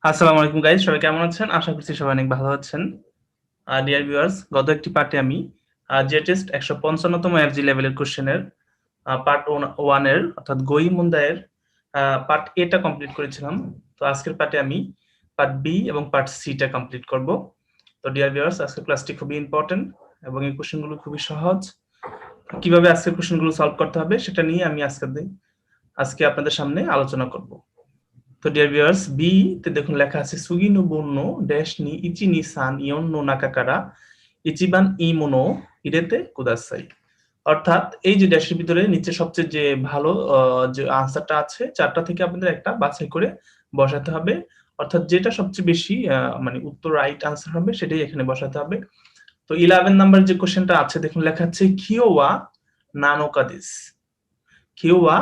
আসসালামু আলাইকুম গাইস, সবাই কেমন আছেন? আশা করছি সবাই অনেক ভালো আছেন। ডিয়ার ভিউয়ার্স, গত একটি পার্টে আমি জে টেস্ট 155তম এফজি লেভেলের কোশ্চেনের পার্ট 1 এর অর্থাৎ গই মুন্দায়ের পার্ট এ টা কমপ্লিট করেছিলাম। তো আজকের পার্টে আমি পার্ট বি এবং পার্ট সি টা কমপ্লিট করব। তো ডিয়ার ভিউয়ার্স, আজকের ক্লাসটি খুবই ইম্পর্টেন্ট এবং এই কোশ্চেনগুলো খুবই সহজ। কিভাবে আজকের কোশ্চেনগুলো সলভ করতে হবে সেটা নিয়ে আমি আজকে আপনাদের সামনে আলোচনা করব। তো ডিয়ার ভিউয়ার্স, বি তে দেখুন লেখা আছে সুগি নো বুনো ড্যাশ নি ইচি নি সান ইয়ন নো নাকাকারা ইচিবান ইমোনো ইরেতে কুদাসাই। অর্থাৎ এই যে ড্যাশের ভিতরে নিচে সবচেয়ে যে ভালো যে আনসারটা আছে চারটা থেকে আপনাদের একটা বাছাই করে বসাতে হবে। অর্থাৎ যেটা সবচেয়ে বেশি মানে উত্তর রাইট আনসার হবে সেটাই এখানে বসাতে হবে। তো 11 নাম্বার যে কোশ্চেনটা আছে দেখুন লেখা আছে কিওয়া নানো কাদেস। কিওয়া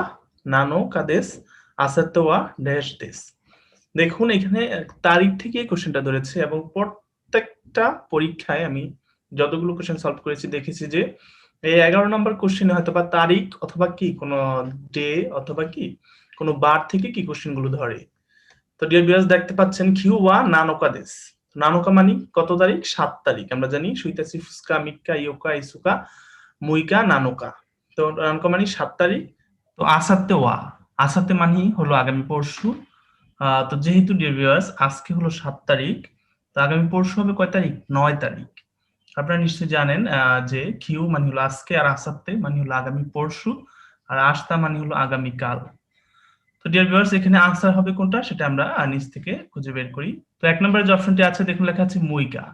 নানো কাদেস আসাতোয়া ড্যাশ দেশ। দেখুন এখানে তারিখ থেকে কোশ্চেনটা ধরেছে এবং প্রত্যেকটা পরীক্ষায় আমি যতগুলো কোশ্চেন সলভ করেছি দেখেছি যে এই 11 নম্বর কোশ্চেনে হয়তো বা তারিখ অথবা কি কোনো ডে অথবা কি কোনো বার থেকে কি কোশ্চেন গুলো ধরে। তো ডিয়ার ভিউয়ার্স, দেখতে পাচ্ছেন কিউয়া নানোকা দেশ। নানোকা মানে কত তারিখ? 7 তারিখ। আমরা জানি সুইতাসি ফুসকা মিক্কা ইয়োকা ইসুকা মুইকা নানোকা। তো নানোকা মানে 7 তারিখ। তো আসাতে ওয়া, আসাতে মানে হলো আগামী পরশু। তো যেহেতু ডিয়ার ভিউয়ার্স আজকে হলো 7 তারিখ, তো আগামী পরশু হবে কয় তারিখ? 9 তারিখ। আপনারা নিশ্চয়ই জানেন যে কিউ মানে হলো আজকে, আর আসাতে মানে হলো আগামী পরশু, আর আস্তা মানে হলো আগামী কাল। তো ডিয়ার ভিউয়ার্স, এখানে আনসার হবে কোনটা সেটা আমরা নিচ থেকে খুঁজে বের করি। তো 1 নম্বরে যে অপশনটি আছে দেখুন লেখা আছে মুইকা।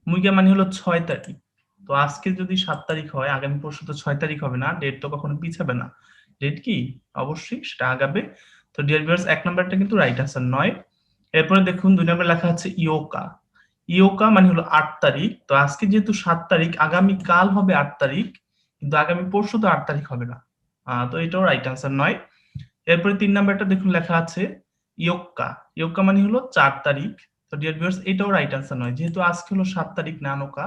মুইকা মানে হলো 6 তারিখ। তো আজকে যদি 7 তারিখ হয়, আগামী পরশু তো 6 তারিখ হবে না, ডেট তো কখনো পিছাবে না। ডেট কি? অবশ্যই সেটা আগাবে। তো ডিয়ার ভিউয়ার্স, 1 নাম্বারটা কিন্তু রাইট আনসার নয়। এরপরে দেখুন 2 নম্বরে লেখা আছে ইয়োকা। ইয়োকা মানে হলো 8 তারিখ। তো আজকে যেহেতু 7 তারিখ, আগামী কাল হবে 8 তারিখ, কিন্তু আগামী পরশু তো 8 তারিখ হবে না। তো এটাও রাইট আনসার নয়। এরপরে 3 নাম্বারটা দেখুন লেখা আছে ইয়োক্কা। ইয়োক্কা মানে হলো 4 তারিখ। তো ডিয়ার ভিউয়ার্স, এটাও রাইট আনসার নয়, যেহেতু আজকে হলো 7 তারিখ নানোকা,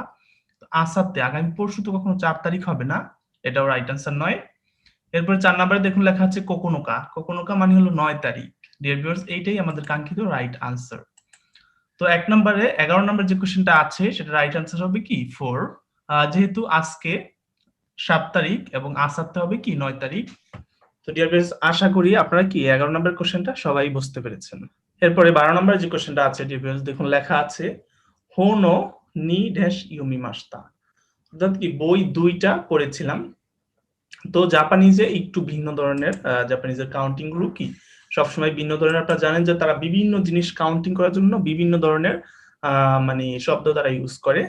তো আসাতে আগামী পরশু তো কখনো 4 তারিখ হবে না, এটাও রাইট আনসার নয়। এরপরে 4 নাম্বারে দেখুন লেখা আছে কোকোনোকা। কোকোনোকা মানে হলো 9 তারিখ। ডিয়ার ভিউয়ার্স, এইটাই আমাদের কাঙ্ক্ষিত রাইট আনসার। তো 1 নম্বরে 11 নম্বর যে কোশ্চেনটা আছে সেটা রাইট আনসার হবে কি 4। যেহেতু আজকে 7 তারিখ এবং আসাতে হবে কি 9 তারিখ। তো ডিয়ার ভিউয়ার্স, আশা করি আপনারা কি 11 নম্বর কোশ্চেনটা সবাই বুঝতে পেরেছেন। এরপরে 12 নম্বর যে কোশ্চেনটা আছে ডিয়ার ভিউয়ার্স, দেখুন লেখা আছে হোনো নি ড্যাশ ইউমি মাস্তা। অর্থাৎ কি বই দুইটা পড়েছিলাম। তো জাপানিজে একটু ভিন্ন ধরনের, জাপানিজের কাউন্টিং গুলো কি সবসময় ভিন্ন ধরনের। আপনারা জানেন যে তারা বিভিন্ন জিনিস কাউন্টিং করার জন্য বিভিন্ন ধরনের মানে শব্দ তারা ইউজ করে।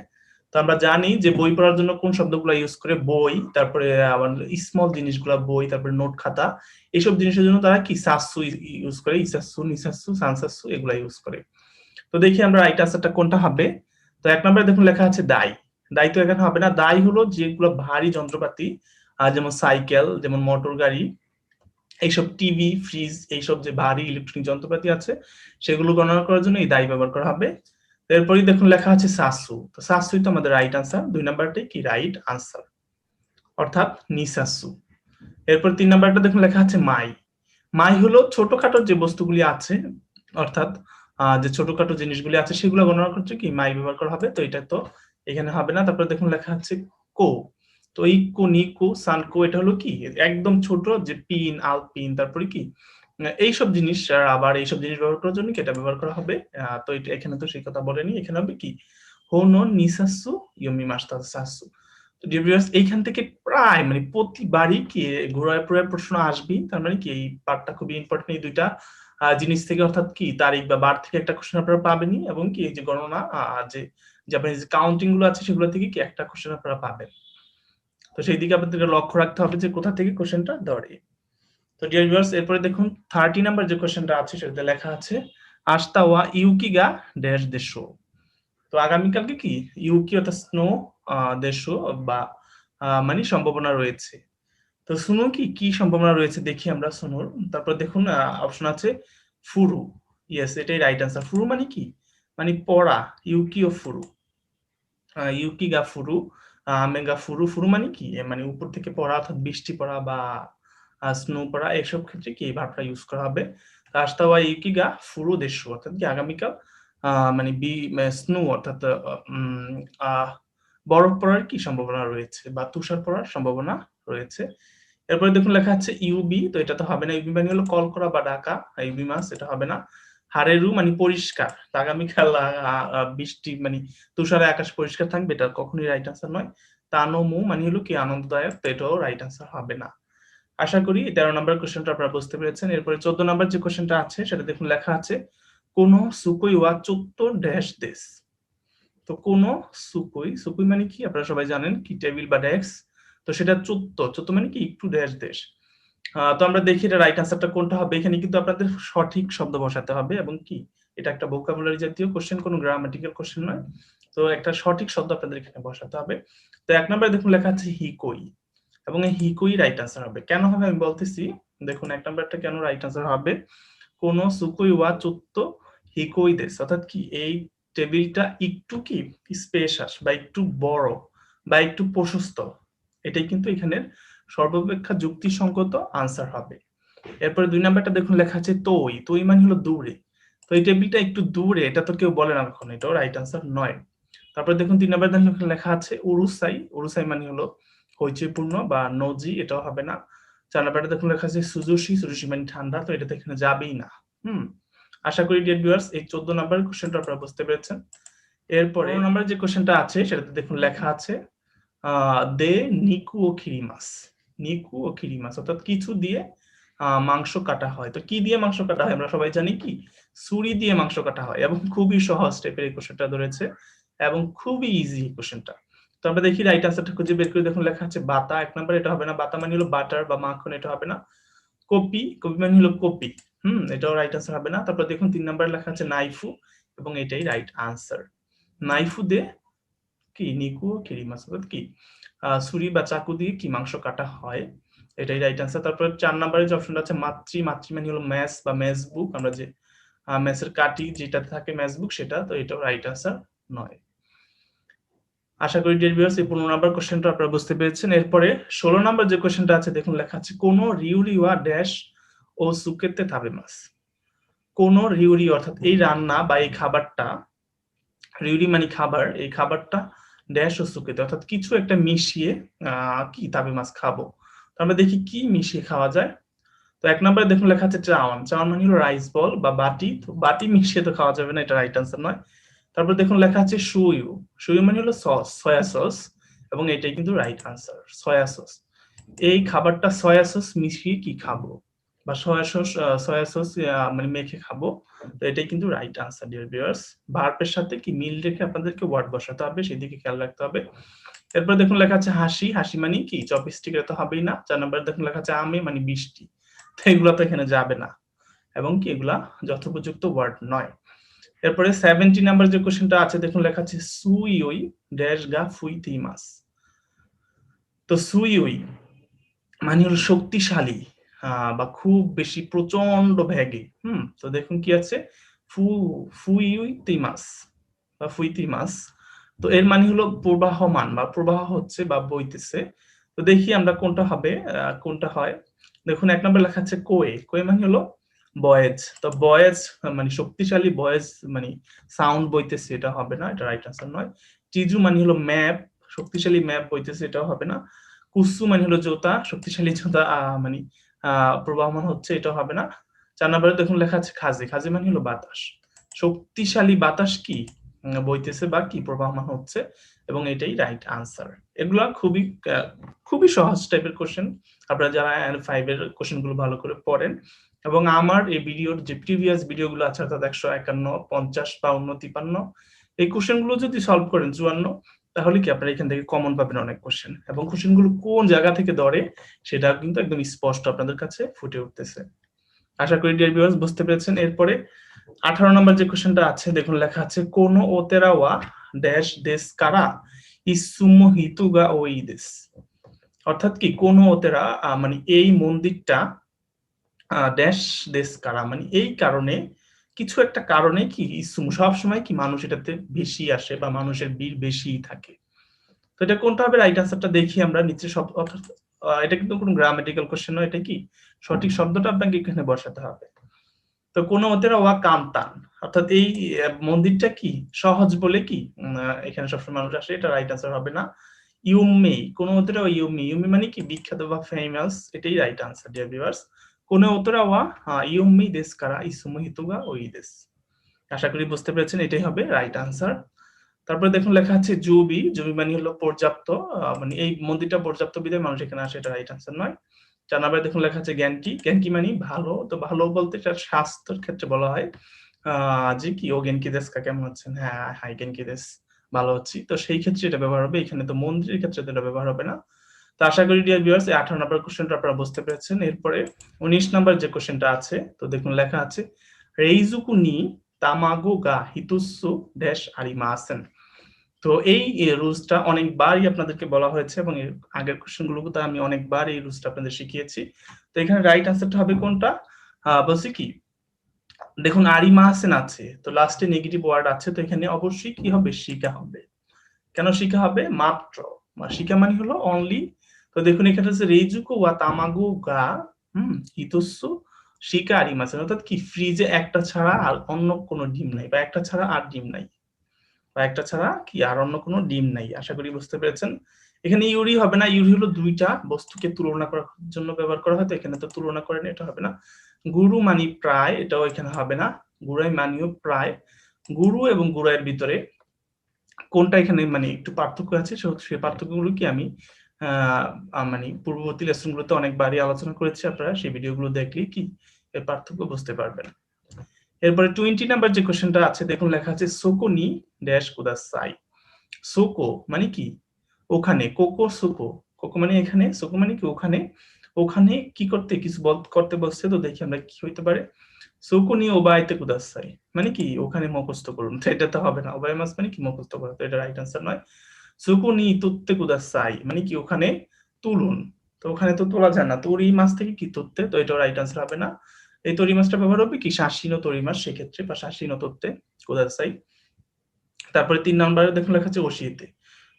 তো আমরা জানি যে বই পড়ার জন্য কোন শব্দগুলো ইউজ করে, বই, তারপরে আবার স্মল জিনিসগুলো বই, তারপরে নোট খাতা, এইসব জিনিসের জন্য তারা কি সাসু ইউজ করে, ইসাসু নিসাসু সানসাসু এগুলা ইউজ করে। তো দেখি আমরা রাইট আনসারটা কোনটা হবে। তো 1 নম্বরে দেখুন লেখা আছে দাই। দাই তো এখানে হবে না। দাই হলো যেগুলো ভারী যন্ত্রপাতি, যেমন সাইকেল, যেমন মোটর গাড়ি, এইসব টিভি ফ্রিজ, এইসব যে ভারী ইলেকট্রনিক যন্ত্রপাতি আছে সেগুলো গণনা করার জন্য এই দাই ব্যবহার করা হবে। এরপরই দেখুন লেখা আছে সাসু। তো সাসুই তো আমাদের রাইট আনসার। 2 নাম্বারটাই কি রাইট আনসার, অর্থাৎ নিসাসু। এরপর 3 নাম্বারটা দেখুন লেখা আছে মাই। মাই হলো ছোটখাটো যে বস্তুগুলি আছে, অর্থাৎ যে ছোটখাটো জিনিসগুলি আছে সেগুলো গণনা করতে কি মাই ব্যবহার করা হবে। তো এটা তো এখানে হবে না। তারপরে দেখুন লেখা আছে কো। তো এই কো নিকো সানকো এটা হলো কি একদম ছোট যে পিন আলপিন, তারপরে কি এইসব জিনিস, আবার এইসব জিনিস ব্যবহার করার জন্য কি এটা ব্যবহার করা হবে। তো এটা এখানে তো সেই কথা বলেনি। এখানে হবে কি হোনো নিসাসু ইয়োমি মাস্তা সাসু। তো ডিয়ার ভিউয়ার্স, এইখান থেকে প্রায় মানে প্রতিবারই কি ঘোরায় পুরায় প্রশ্ন আসবেই। তার মানে কি এই পার্টটা খুবই ইম্পর্টেন্ট। এই দুইটা জিনিস থেকে, অর্থাৎ কি তারিখ বা বার থেকে একটা কোশ্চেন আপনারা পাবেনই, এবং কি এই যে গণনা যে জাপানিজ কাউন্টিং গুলো আছে সেগুলো থেকে কি একটা কোশ্চেন আপনারা পাবেন। তো সেই দিকে আপনাদেরকে লক্ষ্য রাখতে হবে যে কোথা থেকে কোশ্চেনটা ধরে। তো ডিয়ার ভিউয়ার্স, এরপরে দেখুন 30 নাম্বার যে কোশ্চেনটা আছে সেটাতে লেখা আছে আস্তা ওয়া ইউকি গা ড্যাশ দেশো। তো আগামীকালকে কি ইউকি অর্থাৎ স্নো দেশো বা মানে সম্ভাবনা রয়েছে। তো শুনো কি কি সম্ভাবনা রয়েছে দেখি আমরা শুনুর। তারপর দেখুন অপশন আছে ফুরু। ইয়েস, এটাই রাইট আনসার। ফুরু মানে কি? মানে পড়া। ইউকি ও ফুরু, ইউকি গা ফুরু, মেগা ফুরু। ফুরু মানে কি মানে উপর থেকে পড়া, অর্থাৎ বৃষ্টি পড়া বা স্নো পড়া, এসব ক্ষেত্রে কি এই ভার্বটা ইউজ করা হবে। আস্তা ওয়া ইউকিগা ফুরু দেশু, অর্থাৎ কি আগামীকাল মানে স্নো অর্থাৎ বরফ পড়ার কি সম্ভাবনা রয়েছে বা তুষার পড়ার সম্ভাবনা রয়েছে। এরপরে দেখুন লেখা আছে ইউবি, তো এটা তো হবে না। ইউবি মানে হলো কল করা বা ডাকা, ইউবি মাস, এটা হবে না। হারেরু মানে পরিষ্কার, আগামীকাল বৃষ্টি মানে তুষারে আকাশ পরিষ্কার থাকবে, এটা কখনোই রাইট আনসার নয়। তানোমু মানে হলো কি আনন্দদায়ক, তো এটাও রাইট আনসার হবে না। আশা করি 13 নম্বর কোশ্চেনটা আপনারা বুঝতে পেরেছেন। এরপরে 14 নম্বর যে কোশ্চেনটা আছে সেটা দেখুন লেখা আছে কোন সুকই ওয়া চোত্ত ড্যাশ দেশ। তো কোন সুকুই, সুকুই মানে কি আপনারা সবাই জানেন কি টেবিল বা ডেস্ক, তো সেটা চোত্ত, চোত্ত মানে কি একটু ড্যাশ দেশ। তো আমরা দেখি এটা রাইট আনসারটা কোনটা হবে। এখানে কিন্তু আপনাদের সঠিক শব্দ বসাতে হবে এবং কি এটা একটা ভোকাবুলারি জাতীয় কোশ্চেন, কোনো গ্রামাটিক্যাল কোশ্চেন নয়। তো একটা সঠিক শব্দ আপনাদের এখানে বসাতে হবে। তো 1 নম্বরে দেখুন লেখা আছে হিকই, এবং এই হিকই রাইট আনসার হবে। কেন হবে আমি বলতেছি। দেখুন 1 নম্বরটা কেন রাইট আনসার হবে, কোন সুকুই ওয়া চুত্ত হিকই দেশ, অর্থাৎ কি এই টেবিলটা একটু কি স্পেশাস বা একটু বড় বা একটু প্রশস্ত, এটাই কিন্তু এখানের সর্বাপেক্ষা যুক্তিসঙ্গত আনসার হবে। এরপরে 2 নাম্বারটা দেখুন লেখা আছে তোই, তোই মানে হলো দূরে, তো এই টেবিলটা একটু দূরে, এটা তো কেউ বলে না কখনো, এটাও রাইট আনসার নয়। তারপরে দেখুন 3 নাম্বার লেখা আছে উরুসাই, উরুসাই মানে হলো হইচইপূর্ণ বা নজি, এটাও হবে না। 4 নাম্বারটা দেখুন লেখা আছে সুজুশি, সুজুশি মানে ঠান্ডা, তো এটা তো এখানে যাবেই না। আশা করি ডিয়ার ভিউয়ার্স এই 14 নাম্বার কোশ্চেনটা আপনারা বুঝতে পেরেছেন। এরপরে 15 নাম্বার যে কোশ্চেনটা আছে সেটাতে দেখুন লেখা আছে দে নিকু ও খিরিমাস, নিকু ও খিরিমাস অর্থাৎ কিছু দিয়ে মাংস কাটা হয়। তো কি দিয়ে মাংস কাটা হয় আমরা সবাই জানি, কি ছুরি দিয়ে মাংস কাটা হয়, এবং খুবই সহজ টাইপের এই কোশ্চেনটা ধরেছে এবং খুবই ইজি কোশ্চেনটা। তো আমরা দেখি রাইট আনসারটা খুঁজে বের করে। দেখুন লেখা আছে বাতা, 1 নাম্বার, এটা হবে না। বাতা মানে হলো বাটার বা মাখন, এটা হবে না। কপি, কপি মানে হলো কপি, এটাও রাইট আনসার হবে না। তারপর দেখুন 3 নাম্বার লেখা আছে নাইফু, এবং এটাই রাইট আনসার। নাইফু দিয়ে কি নিকু কিরিমাস, অর্থাৎ কি ছুরি বা চাকু দিয়ে কি মাংস কাটা হয়, এটাই রাইট আনসার। তারপর 4 নম্বরে যে অপশনটা আছে মাতৃ, মাতৃ মানে হলো ম্যাথস বা ম্যাথস বুক, আমরা যে ম্যাথসের কাটি যেটা থাকে ম্যাথস বুক সেটা, তো এটাও রাইট আনসার নয়। আশা করি ডিয়ার ভিউয়ার্স এই 15 নাম্বার কোশ্চেনটা আপনারা বুঝতে পেরেছেন। এরপরে 16 নাম্বার যে কোশ্চেনটা আছে দেখুন লেখা আছে কোন রিউরিওয়া ড্যাশ ও সুকেতে থাবেমাস। কোন রিউরি অর্থাৎ এই রান্না বা এই খাবারটা, রিউরি মানে খাবার, এই খাবারটা ড্যাশ ও সুকেতে অর্থাৎ কিছু একটা মিশিয়ে কি তাবেমাস খাবো। তো আমরা দেখি কি মিশিয়ে খাওয়া যায়। তো 1 নম্বরে দেখুন লেখা আছে চাওয়ান, চাওয়ান মানে হলো রাইস বল বা বাটি, তো বাটি মিশিয়ে তো খাওয়া যাবে না, এটা রাইট আনসার নয়। তারপর দেখুন লেখা আছে সুয়ু, সুয়ু মানে হলো সস, সয়া সস, এবং এটাই কিন্তু রাইট আনসার, সয়া সস। এই খাবারটা সয়া সস মিশিয়ে কি খাবো বা সয়া সস মানে মেখে খাবো, তো এটাই কিন্তু রাইট আনসার ডিয়ার ভিউয়ার্স। ভার্বের সাথে কি মিল রেখে আপনাদেরকে ওয়ার্ড বসাতে হবে, সেদিকে খেয়াল রাখতে হবে। এরপর দেখুন লেখা আছে হাসি, হাসি মানে কি চপস্টিক, এটা তো হবেই না। 4 নম্বরে দেখুন লেখা আছে আমে মানে বৃষ্টি, তো এগুলো তো এখানে যাবে না, এবং কি এগুলা যথোপযুক্ত ওয়ার্ড নয়। এরপরে 70 নাম্বার যে কোশ্চেনটা আছে দেখুন লেখা আছে সুইওই ড্যাশ গা ফুইতি মাস। তো সুইওই মানে হলো শক্তিশালী বা খুব বেশি প্রচন্ড ভেগে। তো দেখুন কি আছে ফু ফুইতি মাস বা ফুইতি মাস, তো এর মানে হলো প্রবাহমান বা প্রবাহ হচ্ছে বা বইতেছে। তো দেখি আমরা কোনটা হবে, কোনটা হয়। দেখুন 1 নম্বর লেখা আছে কোয়ে, কোয়ে মানে হলো বয়েজ, তো বয়েজ মানে শক্তিশালী বয়েজ মানে সাউন্ড বইতেছে, এটা হবে না, এটা রাইট আনসার নয়। চিজু মানে হলো ম্যাপ, শক্তিশালী ম্যাপ বইতেছে, এটাও হবে না। কুসু মানে হলো জোতা, শক্তিশালী জোতা মানে প্রবাহমান হচ্ছে, এটাও হবে না। 4 নম্বরে দেখুন লেখা আছে খাজে, খাজে মানে হলো বাতাস, শক্তিশালী বাতাস কি বইতেছে বা কি প্রবাহমান হচ্ছে, এবং এটাই রাইট আনসার। এগুলা খুবই খুবই সহজ টাইপের কোশ্চেন, আপনারা যারা L5 এর কোশ্চেন গুলো ভালো করে পড়েন, এবং আমার এই ভিডিওর যে প্রিভিয়াস ভিডিওগুলো আছে অর্থাৎ 151, 50, 52, 53, এই কোশ্চেন গুলো যদি সলভ করেন 54, তাহলে কি আপনারা এখান থেকে কমন পাবেন অনেক কোশ্চেন, এবং কোশ্চেন গুলো কোন জায়গা থেকে ধরে সেটা কিন্তু একদম স্পষ্ট আপনাদের কাছে ফুটে উঠতেছে। আশা করি ডিয়ার ভিউয়ার্স বুঝতে পেরেছেন। এরপরে 18 নম্বর যে কোশ্চেনটা আছে দেখুন লেখা আছে কোন ওতেরা ওয়া ড্যাশ দেশ কারা ইসুমো হিতুগা ওই দেশ, অর্থাৎ কি কোন ওতেরা মানে এই মন্দিরটা ড্যাশ দেশ কারা মানে এই কারণে, কিছু একটা কারণে কি ইসুমো সবসময় কি মানুষ এটাতে বেশি আসে বা মানুষের ভিড় বেশি থাকে। তো এটা কোনটা হবে রাইট আনসারটা দেখি আমরা নিচে সব, অর্থাৎ এটা কিন্তু কোনো গ্রামাটিক্যাল কোশ্চেন নয়, এটা কি সঠিক শব্দটা আপনাকে এখানে বসাতে হবে। তো কোনো ওতেরা ওয়া কামতান, অর্থাৎ এই মন্দিরটা কি সহজ বলে কি এখানে সবসময় মানুষ আসে, এটা রাইট আনসার হবে না। ইউমি, কোনো ওতেরা ইউমি, ইউমি মানে কি বিখ্যাত বা ফেমাস, এটাই রাইট আনসার ডিয়ার ভিউয়ার্স। কোনো ওতেরা ওয়া ইউমি দেশ কারা ইসুমু হিতুগা ওই দেশ। আশা করি বুঝতে পেরেছেন, এটাই হবে রাইট আনসার। তারপরে দেখুন লেখা আছে জুবি, জুবি মানে হলো পর্যাপ্ত, মানে এই মন্দিরটা পর্যাপ্ত বিধায় মানুষ এখানে আসে, এটা রাইট আনসার নয়। 4 নম্বরে দেখুন লেখা আছে জ্ঞানকি, জ্ঞানকি মানে ভালো, তো ভালো বলতে এটা স্বাস্থ্যের ক্ষেত্রে বলা হয় যে কি ও জ্ঞানকি দেশ কা কেমন আছেন, হ্যাঁ হাই জ্ঞানকি দেশ, ভালো আছি, তো সেই ক্ষেত্রে এটা ব্যবহার হবে, এখানে তো মন্দিরের ক্ষেত্রে এটা ব্যবহার হবে না। তো আশা করি ডিয়ার ভিউয়ার্স এই 18 নম্বর কোশ্চেনটা আপনারা বুঝতে পেরেছেন। এরপরে 19 নম্বর যে কোশ্চেনটা আছে, তো দেখুন লেখা আছে রেইজুকু নি তামাগো গা হিতুসু ড্যাশ আরিমাসেন। তো এই রুলসটা অনেকবারই আপনাদেরকে বলা হয়েছে এবং এর আগের কোশ্চেনগুলোতে আমি অনেকবার এই রুলসটা আপনাদের শিখিয়েছি। তো এখানে রাইট আনসারটা হবে কোনটা, বলছি কি দেখুন আরিমাসেন আছে, তো লাস্টে নেগেটিভ ওয়ার্ড আছে, তো এখানে অবশ্যই কি হবে শিকা হবে। কেন শিকা হবে, মাত্র, শিকা মানে হলো অনলি। তো দেখুন এখানে আছে রেইজুকু ওয়া তামাগো গা হিতুসু শিকা আরিমাসেন, অর্থাৎ কি ফ্রিজে একটা ছাড়া আর অন্য কোনো ডিম নাই, বা একটা ছাড়া আর ডিম নাই, বা একটা ছাড়া কি আর অন্য কোনো ডিম নাই। আশা করি বুঝতে পেরেছেন। এখানে ইউরি হবে না, ইউরি হলো দুইটা বস্তুকে তুলনা করার জন্য ব্যবহার করা হয়, তো এখানে তো তুলনা করেন, এটা হবে না। গুরু মানি প্রায়, এটাও এখানে হবে না। গুড়াই মানিও প্রায়, গুরু এবং গুড়াইয়ের ভিতরে কোনটা এখানে মানে একটু পার্থক্য আছে, সেই পার্থক্যগুলো কি আমি মানে পূর্ববর্তী লেসনগুলোতে অনেকবারই আলোচনা করেছি, আপনারা সেই ভিডিওগুলো দেখলে কি এর পার্থক্য বুঝতে পারবেন। এরপরে 20 নাম্বার যে কোশ্চেনটা আছে দেখুন লেখা আছে সোকোনি ড্যাশ কুদাসাই। সোকো মানে কি ওখানে, কোকো সোকো, কোকো মানে এখানে, সোকো মানে কি ওখানে, ওখানে কি করতে কিছু করতে বলছে, তো দেখি আমরা কি হইতে পারে। সোকোনি ওবাইতে কুদাসাই মানে কি ওখানে মুখস্থ করুন, তো এটা তো হবে না, ওবাই মাস মানে কি মুখস্থ করা, তো এটা রাইট আনসার নয়। সোকোনি তুত্তে কুদাসাই মানে কি ওখানে তুলুন, তো ওখানে তো তোলা যায় না, তরি মাছ থেকে কি তুত্তে, তো এটা রাইট আনসার হবে না। এই তরি মাছটা ব্যবহার হবে কি শাসিনো তরি মাছ সেক্ষেত্রে, বা শাসিনো তত্ত্বে কুদাসাই। তারপরে 3 নম্বরে দেখুন লেখা আছে ওশিয়েতে,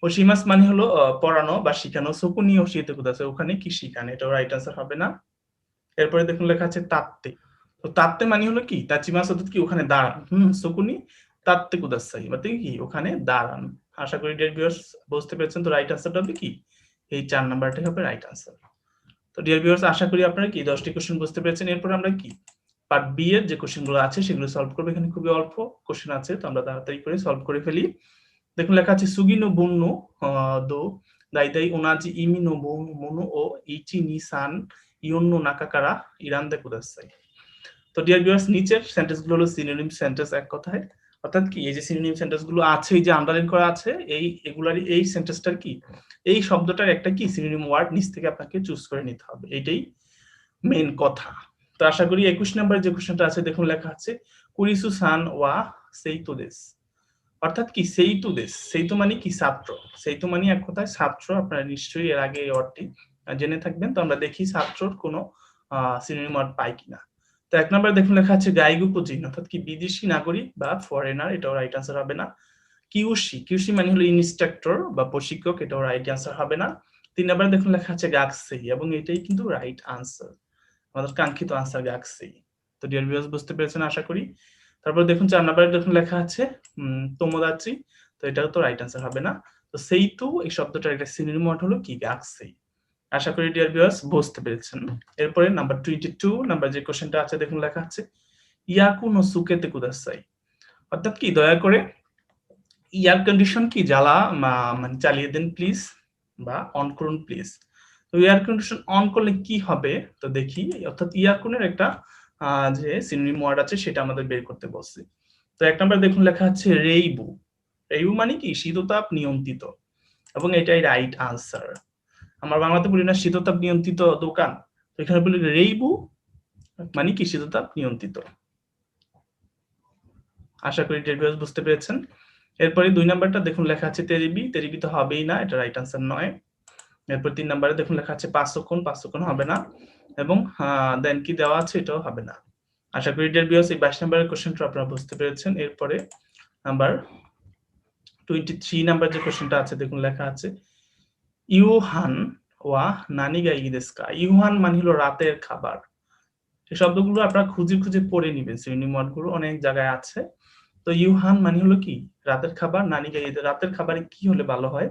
ওশিমাস মানে হলো পড়ানো বা শিখানো, সোকুনি ওশিয়েতে কুদাসাই ওখানে কি শিখান, এটা রাইট আনসার হবে না। এরপরে দেখুন লেখা আছে তাত্তে, তো তাত্তে মানে হলো কি তাচিমাস অর্থাৎ কি ওখানে দাঁড়ান, সোকুনি তাত্তে কুদাসাই মানে কি ওখানে দাঁড়ান। আশা করি ডিয়ার ভিউয়ার্স বুঝতে পেরেছেন, তো রাইট আনসারটা হবে কি এই 4 নাম্বারটাই হবে রাইট আনসার। তো ডিয়ার ভিউয়ার্স আশা করি আপনারা কি 10টি কোশ্চেন বুঝতে পেরেছেন। এরপর আমরা কি পার্ট বি এর যে কোশ্চেনগুলো আছে সেগুলো সলভ করব, এখানে খুবই অল্প কোশ্চেন আছে, তো আমরা তাড়াতাড়ি করে সলভ করে ফেলি। দেখুন লেখা আছে সুগিনো বুন্নো দো দাইদাই ওনাজি ইমি নো মোনো ও ইচি নি সান ইয়োন্নো নাকাকারা ইরান্দে কুদাসাই। তো ডিয়ার ভিউয়ার্স নিচের সেন্টেন্সগুলো হলো সিনোনিম সেন্টেন্স এক কথায়, অর্থাৎ কি এই যে সিনোনিম সেন্টেন্সগুলো আছে, এই যে আন্ডারলাইন করা আছে, এই এগুলারই এই সেন্টেন্সটার কি এই শব্দটার একটা কি সিনোনিম ওয়ার্ড নিচ থেকে আপনাকে চুজ করে নিতে হবে, এটাই মেন কথা। তো আশা করি 21 নাম্বার যে কোশ্চেনটা আছে দেখুন লেখা আছে কুরিসু সান ওয়া সেইতো দেশ, অর্থাৎ কি সেইতো দেশ, সেইতো মানে কি ছাত্র, সেইতো মানে এক কথায় ছাত্র, আপনারা নিশ্চয়ই এর আগে এই ওয়ার্ডটি জেনে থাকবেন। তো আমরা দেখি ছাত্রর কোনো সিনোনিম ওয়ার্ড পাই কিনা। তো 1 নম্বরে দেখুন লেখা আছে গাইগুকুজিন, অর্থাৎ কি বিদেশি নাগরিক বা ফরেনার, এটাও রাইট আনসার হবে না। কিউসি, কিউসি মানে হলো ইনস্ট্রাক্টর বা প্রশিক্ষক, এটাও রাইট আনসার হবে না। 3 নম্বরে দেখুন লেখা আছে গাকসেই, এবং এটাই কিন্তু রাইট আনসার, আমাদের কাঙ্ক্ষিত আনসার গাকসেই। তো ডিয়ার ভিউয়ার্স বুঝতে পেরেছেন আশা করি। তারপর দেখুন 4 নম্বরে দেখুন লেখা আছে তোমোদাচি, তো এটাও তো রাইট আনসার হবে না। তো সেইতু এই শব্দটার একটা সিনোনিম ওয়ার্ড হলো কি গাকসেই। আশা করি ডিয়ার ভিউয়ার্স বুঝতে পেরেছেন। এরপরে নাম্বার 22 নাম্বার যে কোশ্চেনটা আছে দেখুন লেখা আছে ইয়াকু নো সুকেতে কুদাসাই, অর্থাৎ কি দয়া করে এয়ার কন্ডিশন কি জ্বালা মানে চালিয়ে দেন প্লিজ, বা অন করুন প্লিজ। তো এয়ার কন্ডিশন অন করলে কি হবে, তো দেখি, অর্থাৎ ইয়ারকুনের একটা যে সিনোনিম ওয়ার্ড আছে সেটা আমাদের বের করতে বলছে। তো 1 নম্বরে দেখুন লেখা আছে রেইবু, রেইবু মানে কি শীততাপ নিয়ন্ত্রিত, এবং এটাই রাইট আনসার। আমরা বাংলাতে বলি না শীততাপ নিয়ন্ত্রিত দোকান, তো এখানে বলি রেইবু মানে কি শীততাপ নিয়ন্ত্রিত। আশা করি ডিয়ার বুঝতে পেরেছেন। এরপরে 2 নাম্বারটা দেখুন লেখা আছে তেরিবি, তেরিবি তো হবেই না, এটা রাইট আনসার নয়। এরপর 3 নাম্বারে দেখুন লেখা আছে পাঁচশোক্ষণ, পাঁচশোক্ষণ হবে না, এবং দেন কি দেওয়া আছে এটাও হবে না। আশা করি ডিয়ার ভিউয়ার্স এই 22 নাম্বারের কোশ্চেনটা আপনারা বুঝতে পেরেছেন। এরপরে নাম্বার 23 নাম্বার যে কোশ্চেনটা আছে দেখুন লেখা আছে ইউহান ওয়া নানি গা ই দেস্কা, ইউহান মানে হলো রাতের খাবার, এই শব্দগুলো আপনারা খুঁজে খুঁজে পড়ে নিবেন, সিনোনিম ওয়ার্ডগুলো অনেক জায়গায় আছে। তো ইউহান মানে হলো কি রাতের খাবার, নানি গাই রাতের খাবারে কি হলে ভালো হয়।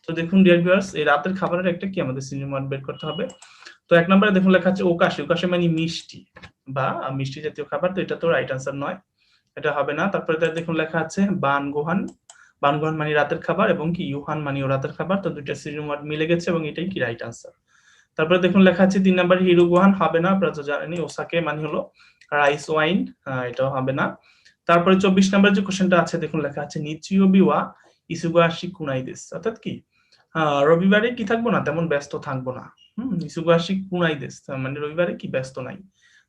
তো দেখুন ডিয়ার ভিউয়ার্স, এই রাতের খাবারের একটা কি আমাদের সিনোনিম ওয়ার্ড বের করতে হবে। তো 1 নম্বরে দেখুন লেখা আছে ওকাশে, ওকাশে মানে মিষ্টি বা মিষ্টি জাতীয় খাবার, তো এটা তো রাইট আনসার নয়, এটা হবে না। তারপরে দেখুন লেখা আছে বানগোহান, বানগোহান মানে রাতের খাবার এবং কি ইউহান মানেও রাতের খাবার, তো দুইটা সিনোনিম ওয়ার্ড মিলে গেছে এবং এটাই কি রাইট আনসার। তারপরে দেখুন লেখা আছে 3 নম্বরে হিরুগোহান হবে না, আপনারা তো জানেনই ওসাকে মানে হলো রাইস ওয়াইন, এটাও হবে না। তারপরে 24 নম্বরের যে কোশ্চেনটা আছে দেখুন লেখা আছে নিচিওবি ওয়া ইসুগাশি কুনাই দেস, অর্থাৎ কি রবিবারে কি থাকবো না, তেমন ব্যস্ত থাকবো না। ইসুগাশি কুনাই দেস মানে রবিবারে কি ব্যস্ত নাই,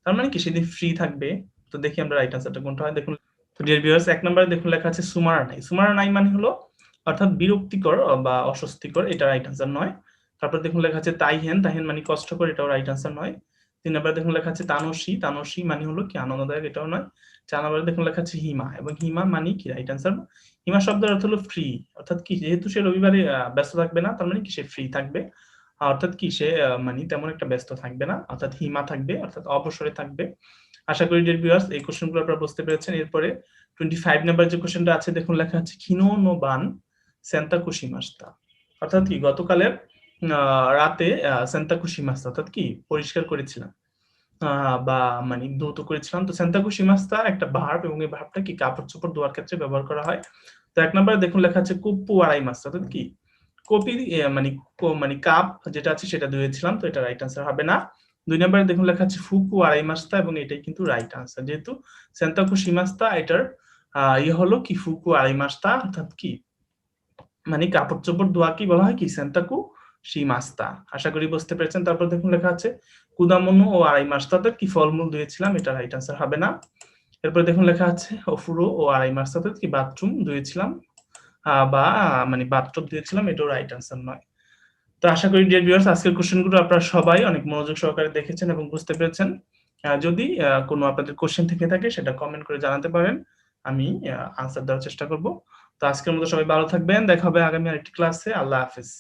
তার মানে কি সেদিন ফ্রি থাকবে। তো দেখি আমরা রাইট আনসারটা কোনটা হয়। দেখুন তো ডিয়ার ভিউয়ার্স, 1 নম্বরে দেখুন লেখা আছে সুমারা নাই, সুমারা নাই মানে হলো অর্থাৎ বিরক্তিকর বা অস্বস্তিকর, এটা রাইট আনসার নয়। তারপর দেখুন লেখা আছে তাইহেন, তাইহেন মানে কষ্টকর, এটাও রাইট আনসার নয়। 3 নম্বরে দেখুন লেখা আছে তানোশি, তানোশি মানে হলো কি আনন্দদায়ক, এটাও নয়। 4 নম্বরে দেখুন লেখা আছে হিমা, এবং হিমা মানে কি রাইট আনসার। হিমা শব্দের অর্থ হলো ফ্রি, অর্থাৎ কি যেহেতু সে রবিবারে ব্যস্ত থাকবে না, তার মানে কি সে ফ্রি থাকবে, অর্থাৎ কি সে মানে তেমন একটা ব্যস্ত থাকবে না, অর্থাৎ হিমা থাকবে, অর্থাৎ অবসরে থাকবে। আশা করি ডিয়ার ভিউয়ার্স এই কোশ্চেনগুলো আপনারা বুঝতে পেরেছেন। এরপরে 25 নাম্বার যে কোশ্চেনটা আছে দেখুন লেখা আছে কিনো নো বান সেন্তা কুশিমাস্তা, অর্থাৎ কি গতকালের রাতে সেন্তা কুশিমাস্তা অর্থাৎ কি পরিষ্কার করেছিলাম বা মানে ধৌত করেছিলাম। তো সেন্তা কুশিমাস্তা একটা ভার্ব এবং এই ভার্বটা কি কাপড় চোপড় ধোয়ার ক্ষেত্রে ব্যবহার করা হয়। তো 1 নম্বরে দেখুন লেখা আছে কুপ্পু আড়াই মাস্তা, অর্থাৎ কি কপি মানে মানে কাপ যেটা আছে সেটা ধুয়েছিলাম, তো এটা রাইট আনসার হবে না। 2 নম্বরে দেখুন লেখা আছে ফুকু আড়াই মাস্তা, এবং এটাই কিন্তু রাইট আনসার, যেহেতু সেন্তাকু শিমাস্তা এটার হলো কি ফুকু আড়াই মাস্তা, অর্থাৎ কি মানে কাপড় চোপড় ধোয়া কি বলা হয় কি সেন্তাকু শিমাস্তা। আশা করি বুঝতে পেরেছেন। তারপর দেখুন লেখা আছে কুদামনো ও আড়াই মাস্তা, অর্থাৎ কি ফলমূল ধুয়েছিলাম, এটা রাইট আনসার হবে না। এরপর দেখুন লেখা আছে অফুরো ও আড়াই মাস্তা, অর্থাৎ কি বাথরুম ধুয়েছিলাম বা মানে বাথটব ধুয়েছিলাম, এটাও রাইট আনসার নয়। তো আশা করি ডিয়ার ভিউয়ার্স আজকের কোশ্চেনগুলো আপনারা সবাই অনেক মনোযোগ সহকারে দেখেছেন এবং বুঝতে পেরেছেন। যদি কোনো আপনাদের কোশ্চেন থেকে থাকে সেটা কমেন্ট করে জানাতে পারেন, আমি আনসার দেওয়ার চেষ্টা করব। তো আজকের মতো সবাই ভালো থাকবেন, দেখা হবে আগামী আরেকটি ক্লাসে। আল্লাহ হাফেজ।